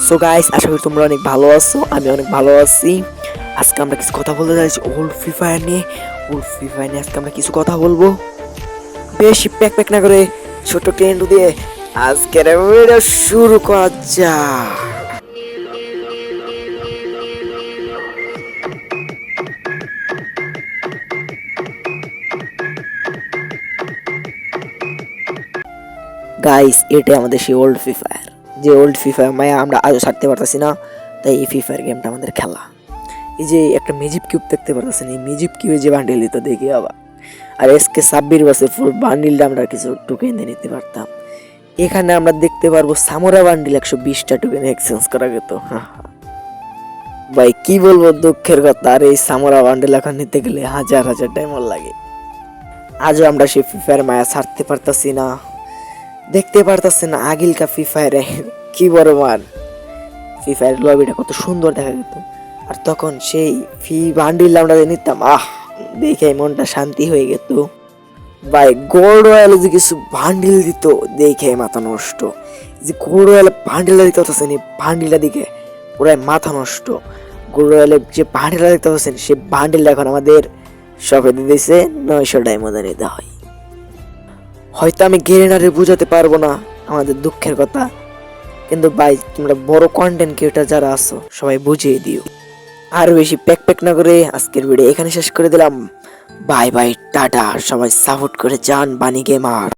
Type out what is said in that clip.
So guys, আশা করি তোমরা অনেক ভালো আছো, আমি অনেক ভালো আছি। আজকে আমরা কিছু কথা বলতে যাচ্ছি ওল্ড ফ্রি ফায়ার নিয়ে। আজকে আমরা কিছু কথা বলবো। বেশি প্যাক প্যাক না করে ছোট ট্রেন্ড দিয়ে আজকের ভিডিও শুরু করা যাক। গাইস, এটা আমাদের সেই ওল্ড ফ্রি ফায়ার, যে ওল্ড ফ্রি ফায়ার মায়া আমরা আজও ছাড়তে পারতেছি না। তাই এই ফ্রি ফায়ার গেমটা আমাদের খেলা। এই যে একটা ম্যাজিক কিউব দেখতে পারতেছেন, এই ম্যাজিক কিউবে যে বান্ডেল দিত দেখি আবার। আর এসকে 26 বছর ফুল বান্ডিলটা আমরা কিছু টোকেন দিয়ে নিতে পারতাম। এখানে আমরা দেখতে পারবো সামোরা বান্ডিল 120টা টোকেন এক্সচেঞ্জ করা যেত। ভাই কি বলবো, দুঃখের কথা। আর এই সামোরা বান্ডিল এখন নিতে গেলে হাজার হাজার ডায়মন্ড লাগে। আজও আমরা সেই ফ্রি ফায়ার মায়া ছাড়তে পারতাছি না। দেখতে পারতাছি না আগিলকা ফ্রি ফায়ারে কি বড় মান। ফ্রি ফায়ার লবিটা কত সুন্দর দেখা যেত। আর তখন সেই ফ্রি বান্ডিল আমরা নিতাম, দেখে মনটা শান্তি হয়ে যেত। ভাই গোল্ড রয়্যালে যে কিছু বান্ডিল দিত দেখে মাথা নষ্ট। যে গোল্ড রয়্যালে বান্ডিলটা দিতে হতেছেন, এই বান্ডিলটা দিকে পুরাই মাথা নষ্ট। গোল্ড রয়্যালে যে বান্ডিলটা দেখতে হচ্ছেন, সেই বান্ডিলটা এখন আমাদের শপে দিয়ে দিয়েছে 900 ডায়মন্ডে নিতে হয়। হয়তো আমি গেরিনারে বুঝাতে পারবো না আমাদের দুঃখের কথা, কিন্তু ভাই তোমরা বড় কন্টেন্ট ক্রিয়েটর যারা আছো সবাই বুঝিয়ে দিও। আর বেশি প্যাক প্যাক না করে আজকের ভিডিও এখানে শেষ করে দিলাম। Bye bye, tata. সবাই সাপোর্ট করে যান বানি গেমার।